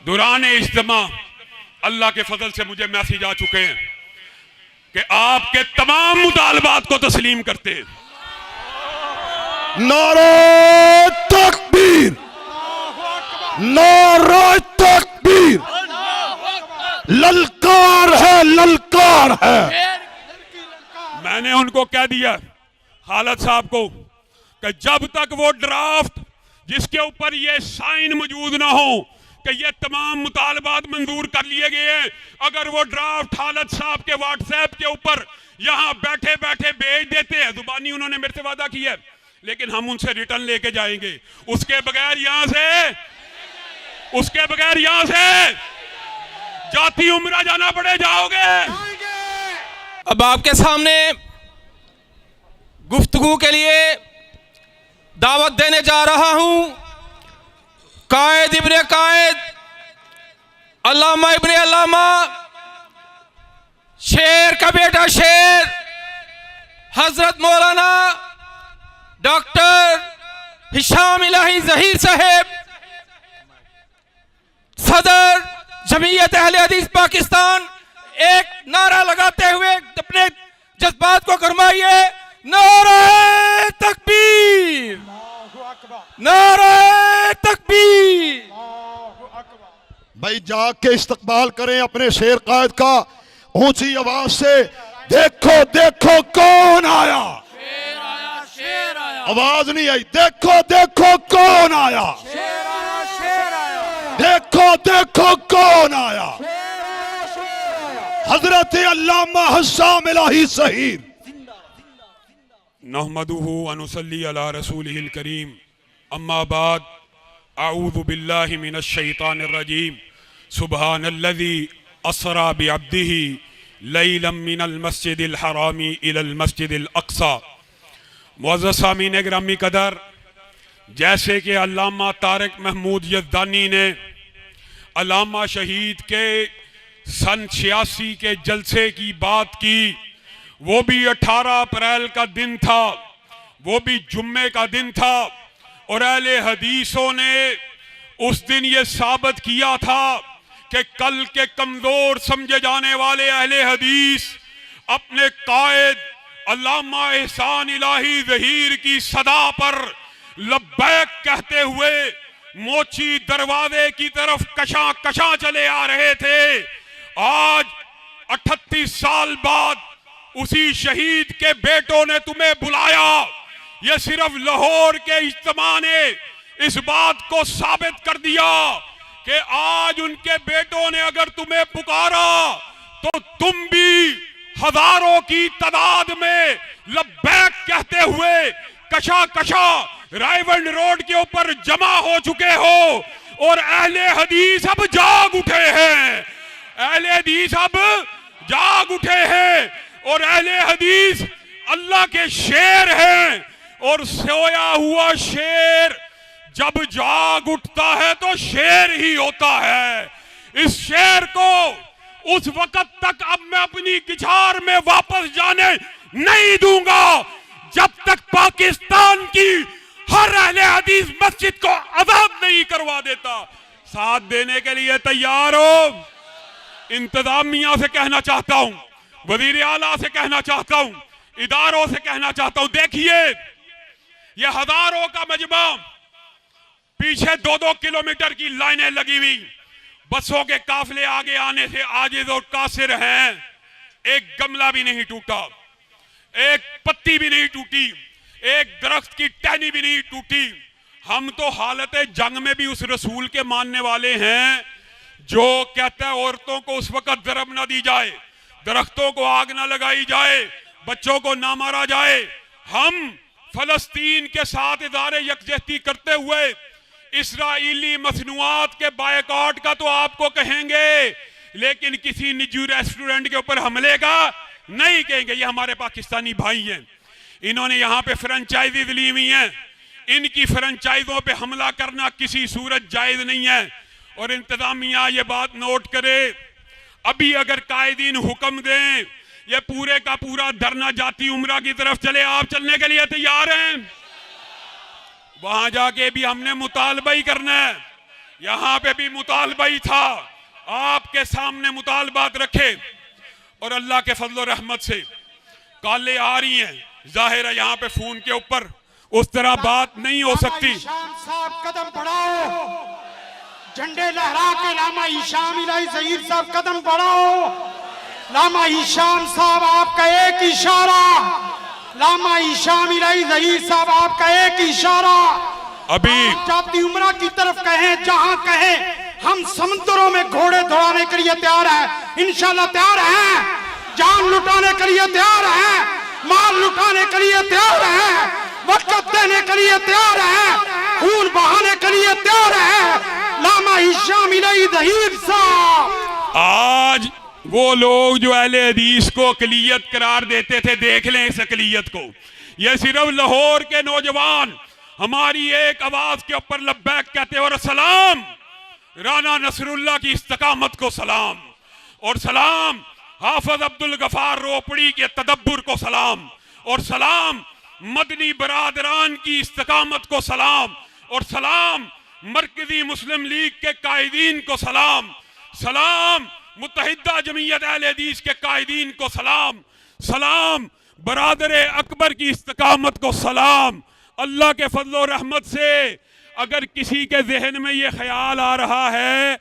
दौरान इज्तिमा अल्लाह के फजल से मुझे मैसेज आ चुके हैं कि आपके तमाम मुतालबात को तस्लीम करते हैं। नारे तकबीर, नारे तकबीर, ललकार है, ललकार है। मैंने उनको कह दिया हालत साहब को कि जब तक वो ड्राफ्ट जिसके ऊपर ये साइन मौजूद ना हो कि ये तमाम मुतालबात मंजूर कर लिए गए हैं, अगर वो ड्राफ्ट हालत साहब के व्हाट्सएप के ऊपर यहाँ बैठे बैठे भेज देते हैं, जुबानी उन्होंने मेरे से वादा किया है, लेकिन हम उनसे रिटर्न लेके जाएंगे। उसके बगैर यहाँ से जाती उम्रा जाना पड़े, जाओगे। अब आपके सामने गुफ्तगू के लिए दावत देने जा रहा हूं कायद इब्ने कायद, अल्लामा इब्ने अल्लामा, शेर का बेटा शेर, हजरत मौलाना डॉक्टर हिशाम इलाही ज़हीर साहब, सदर जमीयत अहले हदीस पाकिस्तान। एक नारा लगाते हुए अपने जज्बात को गरमाइए। नारे तकबीर, नारे तकबीर। भाई जाके इस्तकबाल करें अपने शेर कायद का ऊंची आवाज से। देखो देखो कौन आया, शेर आया, शेर आया, आवाज नहीं आई। देखो देखो कौन आया, शेर आया, शेर आया, देखो देखो कौन आया, हजरत अल्लामा हिशाम इलाही ज़हीर। नहमदुहु व नुसल्ली अला रसूलिहिल करीम, अम्मा बाद, अऊज़ु बिल्लाहि मिनश शैतानिर रजीम, सुब्हानल्लज़ी अस्रा बिअब्दिही लैलन मिनल मस्जिदिल हरामी इलल मस्जिदिल अक़सा। मुअज़्ज़ज़ सामीन गिरामी कदर, जैसे कि अल्लामा तारिक महमूद यज़दानी ने अल्लामा शहीद के सन 86 के जलसे की बात की, वो भी 18 अप्रैल का दिन था, वो भी जुम्मे का दिन था, और अहले हदीसों ने उस दिन ये साबित किया था कि कल के कमजोर समझे जाने वाले अहले हदीस अपने कायद अल्लामा एहसान इलाही ज़हीर की सदा पर लब्बैक कहते हुए मोची दरवाजे की तरफ कशा कशा चले आ रहे थे। आज 38 साल बाद उसी शहीद के बेटों ने तुम्हें बुलाया। यह सिर्फ लाहौर के इज्तिमा ने इस बात को साबित कर दिया कि आज उनके बेटों ने अगर तुम्हें पुकारा तो तुम भी हजारों की तादाद में लब्बैक कहते हुए कशा कशा रायवंड रोड के ऊपर जमा हो चुके हो। और अहले हदीस अब जाग उठे हैं, अहले हदीस अब जाग उठे हैं, और अहले हदीस अल्लाह के शेर हैं। और सोया हुआ शेर जब जाग उठता है तो शेर ही होता है। इस शेर को उस वक्त तक अब मैं अपनी किचार में वापस जाने नहीं दूंगा जब तक पाकिस्तान की हर अहले हदीस मस्जिद को आजाद नहीं करवा देता। साथ देने के लिए तैयार हो? इंतजामिया से कहना चाहता हूं, वजीर आला से कहना चाहता हूं, इदारों से कहना चाहता हूं, देखिए ये हजारों का मजमा, पीछे 2-2 किलोमीटर की लाइनें लगी हुई, बसों के काफले आगे आने से आजिज और कासिर हैं। एक गमला भी नहीं टूटा, एक पत्ती भी नहीं टूटी, एक दरख्त की टहनी भी नहीं टूटी। हम तो हालत जंग में भी उस रसूल के मानने वाले हैं जो कहता है औरतों को उस वक्त ज़रब ना दी जाए, दरख्तों को आग ना लगाई जाए, बच्चों को ना मारा जाए। हम फलस्तीन के साथ इदारे यकजहती करते हुए इसराइली मसनूआत के बायकॉट का तो आपको कहेंगे, लेकिन किसी निजी रेस्टोरेंट के ऊपर हमले का नहीं कहेंगे। ये हमारे पाकिस्तानी भाई हैं, इन्होंने यहाँ पे फ्रेंचाइजीज ली हुई हैं, इनकी फ्रेंचाइजों पे हमला करना किसी सूरत जायज नहीं है। और इंतजामिया ये बात नोट करे, अभी अगर कायदीन हुक्म दें ये पूरे का पूरा धरना जाती उम्रा की तरफ चले, आप चलने के लिए तैयार हैं? वहां जाके भी हमने मुतालबा ही करना है। यहां पे भी मुतालबा ही था, आपके सामने मुतालबात रखे और अल्लाह के फजल और रहमत से काले आ रही हैं। जाहिर है यहां पे फोन के ऊपर उस तरह बात नहीं हो सकती। ईशाम साहब कदम बढ़ाओ, झंडे लहरा के लामा ईशाम इलाही ज़हीर साहब कदम बढ़ाओ। लामा ईशाम साहब आपका एक इशारा, लामा ईशाम इलाही ज़हीर साहब आपका एक इशारा। अभी जाती उम्रा की तरफ कहें, जहां कहें हम समुद्रों में घोड़े दौड़ाने के लिए तैयार है, इंशाल्लाह तैयार है। जान लुटाने के लिए तैयार है, माल लुटाने के लिए तैयार है, वक्त देने के लिए तैयार है, खून बहाने के लिए तैयार है। लामा हिशाम इलाही ज़हीर साहब। आज वो लोग जो अहले हदीस को अकलियत करार देते थे, देख लें इस अकलियत को। ये सिर्फ लाहौर के नौजवान हमारी एक आवाज के ऊपर लब्बैक कहते और सलाम राना नसरुल्लाह की इस्तकामत को सलाम, और सलाम हाफिज अब्दुल गफार रोपड़ी के तदब्बुर को सलाम, और सलाम मदनी बरादरान की इस्तकामत को सलाम, और सलाम मरकजी मुस्लिम लीग के कायदीन को सलाम, सलाम मुत्तहिदा जमीयत अहले हदीस के कायदीन को सलाम, सलाम बरादर अकबर की इस्तकामत को सलाम। अल्लाह के फजल और रहमत से अगर किसी के जहन में ये ख्याल आ रहा है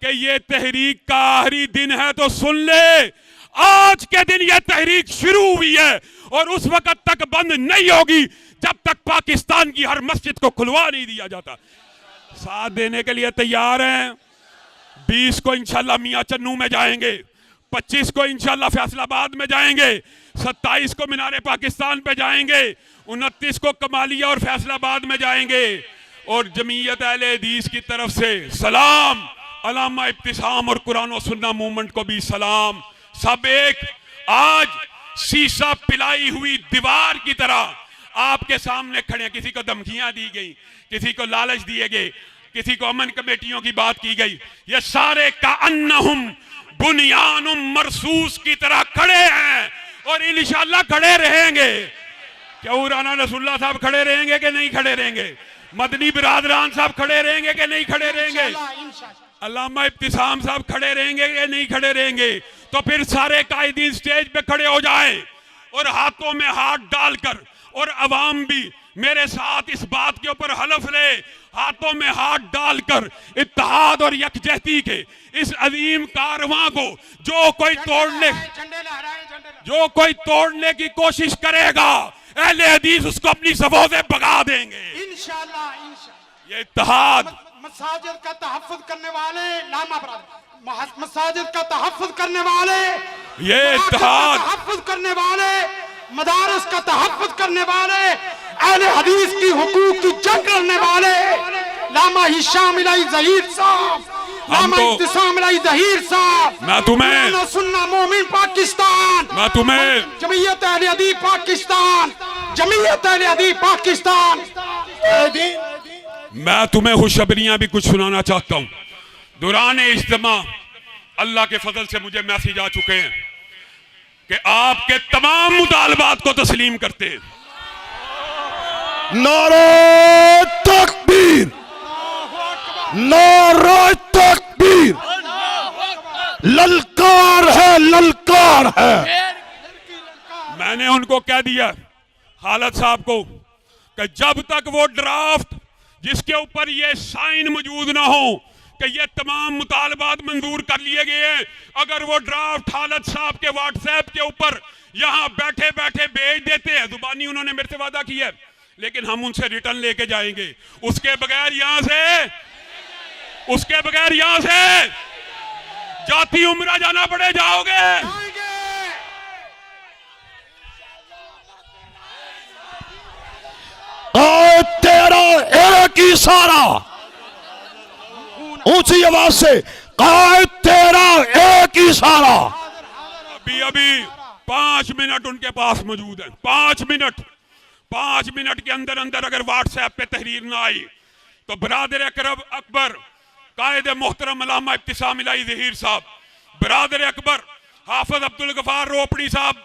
कि ये तहरीक का आखिरी दिन है तो सुन ले, आज के दिन ये तहरीक शुरू हुई है और उस वक्त तक बंद नहीं होगी जब तक पाकिस्तान की हर मस्जिद को खुलवा नहीं दिया जाता। साथ देने के लिए तैयार हैं। 20 को इंशाल्लाह मियां चन्नू में जाएंगे, 25 को इंशाल्लाह फैसलाबाद में जाएंगे, 27 को मीनारे पाकिस्तान पे जाएंगे, 29 को कमालिया और फैसलाबाद में जाएंगे। और जमीयत अहले हदीस की तरफ से सलाम, अलामा इब्तिसाम और कुरान और सुन्ना मूवमेंट को भी सलाम। सब एक आज शीशा पिलाई हुई दीवार की तरह आपके सामने खड़े हैं। किसी को धमकियां दी गई, किसी को लालच दिए गए, किसी को अमन कमेटियों की बात की गई। ये सारे का अन्नहुम बुनियानुम मरसूस की तरह खड़े हैं और इंशाअल्लाह खड़े रहेंगे। क्या राना नसरुल्लाह साहब खड़े रहेंगे कि नहीं खड़े रहेंगे? मदनी बिरादरान साहब खड़े रहेंगे कि नहीं खड़े रहेंगे? अल्लामा इब्तिसाम साहब खड़े रहेंगे कि नहीं खड़े रहेंगे? तो फिर सारे कायदीन स्टेज पे खड़े हो जाएं और हाथों में हाथ डालकर, और अवाम भी मेरे साथ इस बात के ऊपर हलफ ले, हाथों में हाथ डालकर इत्तेहाद और यकजहती के इस अजीम कारवां को जो कोई तोड़ने की कोशिश करेगा, अहले हदीस उसको अपनी सफों से भगा देंगे इंशाअल्लाह। ये इत्तेहाद मसाजिद का तहफ़्फ़ुज़ करने वाले, लामा बरादर मसाजिद का तहफ़्फ़ुज़ करने वाले, ये इत्तेहाद तहफ़्फ़ुज़ करने वाले, मदारस का तहफ़्फ़ुज़ करने वाले, अहले हदीस की हुकूक की जंग करने वाले लामा हिशाम इलाही ज़हीर साहब, लामा इब्तिसाम इलाही ज़हीर साहब, मैं तुम्हें सुन्ना मोमिन पाकिस्तान, मैं तुम्हें जमीयत अहले हदीस पाकिस्तान, जमीयत अहले हदीस पाकिस्तान। मैं तुम्हें खुशखबरियां भी कुछ सुनाना चाहता हूं। दौरान इज्तिमा अल्लाह के फजल से मुझे मैसेज आ चुके हैं कि आपके तमाम मुतालबात को तस्लीम करते हैं। नारे तकबीर, नारे तकबीर, ललकार है, ललकार है। मैंने उनको कह दिया हालत साहब को कि जब तक वो ड्राफ्ट जिसके ऊपर ये साइन मौजूद ना हो कि ये तमाम मुतालबात मंजूर कर लिए गए हैं, अगर वो ड्राफ्ट हालत साहब के व्हाट्सएप के ऊपर यहाँ बैठे बैठे भेज देते हैं, जुबानी उन्होंने मेरे से वादा किया है, लेकिन हम उनसे रिटर्न लेके जाएंगे। उसके बगैर यहाँ से जाती उम्रा जाना पड़े, जाओगे। तेरा एक इशारा, ऊंची आवाज से कायद, तेरा एक इशारा। अभी 5 मिनट उनके पास मौजूद है। 5 मिनट के अंदर अगर व्हाट्सएप पे तहरीर ना आई तो बरादर अकबर कायद मोहतरम अल्लामा इब्तिसाम इलाही ज़हीर साहब, बरादर अकबर हाफिज अब्दुल गफार रोपड़ी साहब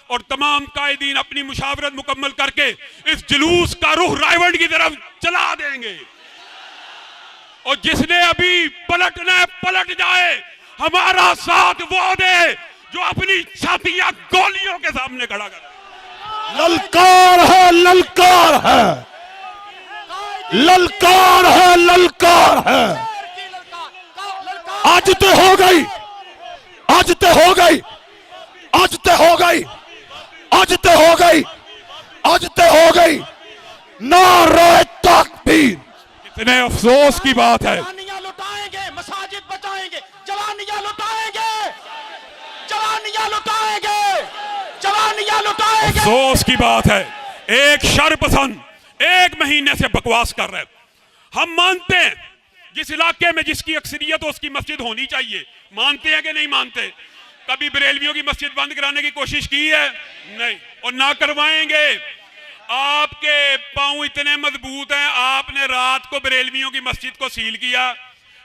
और तमाम कायदीन अपनी मुशावरत मुकम्मल करके इस जुलूस का रुख रायवंड की तरफ चला देंगे। और जिसने अभी पलटना है पलट जाए, हमारा साथ वो दे जो अपनी छातियां गोलियों के सामने खड़ा करे। ललकार है, ललकार है, ललकार है, ललकार है। आज तो हो गई, आज तो हो गई, आज तो हो गई, आज तो हो गई, आज तो हो गई। नारे तकबीर। कितने अफसोस की बात है। जवानियां लुटाएंगे, मसाजिद बचाएंगे, जवानियां लुटाएंगे, जवानियां लुटाएंगे, जवानियां लुटाएंगे। अफसोस की बात है, एक शरपसंद 1 महीने से बकवास कर रहे हैं। हम मानते हैं जिस इलाके में जिसकी अक्सरियत हो उसकी मस्जिद होनी चाहिए, मानते हैं कि नहीं मानते? कभी बरेलवियों की मस्जिद बंद कराने की कोशिश की है? नहीं, और ना करवाएंगे। आपके पांव इतने मजबूत हैं, आपने रात को बरेलवियों की मस्जिद को सील किया,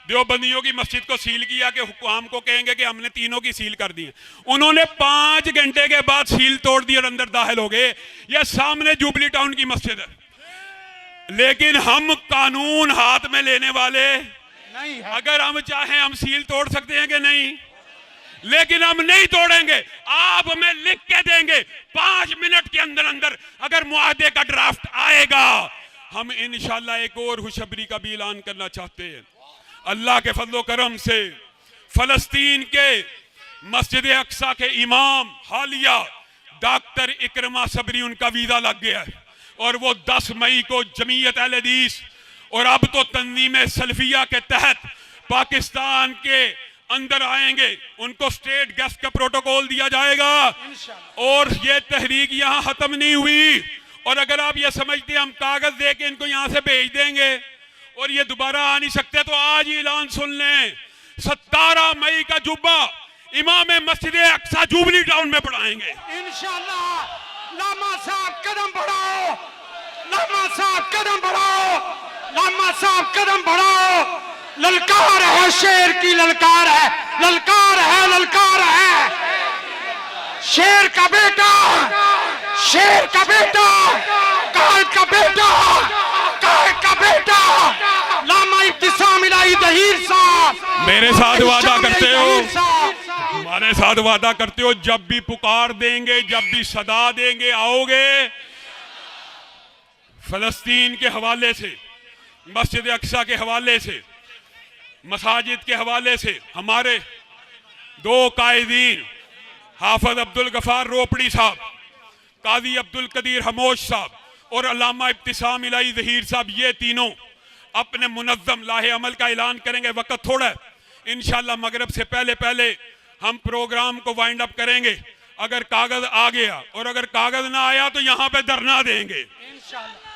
देवबंदियों की मस्जिद को सील किया कि हुक्काम को कहेंगे कि हमने तीनों की सील कर दी। उन्होंने 5 घंटे के बाद सील तोड़ दी और अंदर दाखिल हो गए। यह सामने जुबली टाउन की मस्जिद है, लेकिन हम कानून हाथ में लेने वाले नहीं है। अगर हम चाहें हम सील तोड़ सकते हैं कि नहीं, लेकिन हम नहीं तोड़ेंगे। आप हमें लिख के देंगे 5 मिनट के अंदर अंदर अगर मुआहदे का ड्राफ्ट आएगा, हम इंशाल्लाह एक और खुशखबरी का भी ऐलान करना चाहते हैं। अल्लाह के फजलो करम से फलस्तीन के मस्जिद अक्सा के इमाम हालिया डॉक्टर इकरमा सबरी, उनका वीजा लग गया है और वो 10 मई को जमीयत अहले हदीस और अब तो तंजीम सल्फिया के तहत पाकिस्तान के अंदर आएंगे। उनको स्टेट गेस्ट का प्रोटोकॉल दिया जाएगा और ये तहरीक यहाँ खत्म नहीं हुई। और अगर आप ये समझते हैं हम कागज दे के इनको यहाँ से भेज देंगे और ये दोबारा आ नहीं सकते, तो आज ही ऐलान सुन लें, 17 मई का जुब्बा इमाम मस्जिद अक्सा जुबली टाउन में पढ़ाएंगे इंशाल्लाह। लामा साहब कदम बढ़ाओ, लामा साहब कदम बढ़ाओ, लामा साहब कदम बढ़ाओ। ललकार है, शेर की ललकार है, ललकार है, ललकार है। शेर का बेटा, शेर का बेटा, कायद का बेटा, कायद का बेटा, लामा इब्तिसाम इलाही ज़हीर साहब। मेरे साथ वादा करते हो, ज़हीर साहब। हमारे साथ वादा करते हो, जब भी पुकार देंगे, जब भी सदा देंगे, आओगे। फलस्तीन के हवाले से, मस्जिद अक्सा के हवाले से, मसाजिद के हवाले से हमारे 2 कायदीन हाफिज अब्दुल गफार रोपड़ी साहब, काजी अब्दुल कदीर हमोश साहब और अल्लामा इब्तिसाम इलाही ज़हीर साहब, ये तीनों अपने मुनज़्ज़म लाहे अमल का ऐलान करेंगे। वक्त थोड़ा है, इंशाल्लाह मगरिब से पहले पहले हम प्रोग्राम को वाइंड अप करेंगे। अगर कागज आ गया और अगर कागज ना आया तो यहाँ पे धरना देंगे। इंशाल्लाह।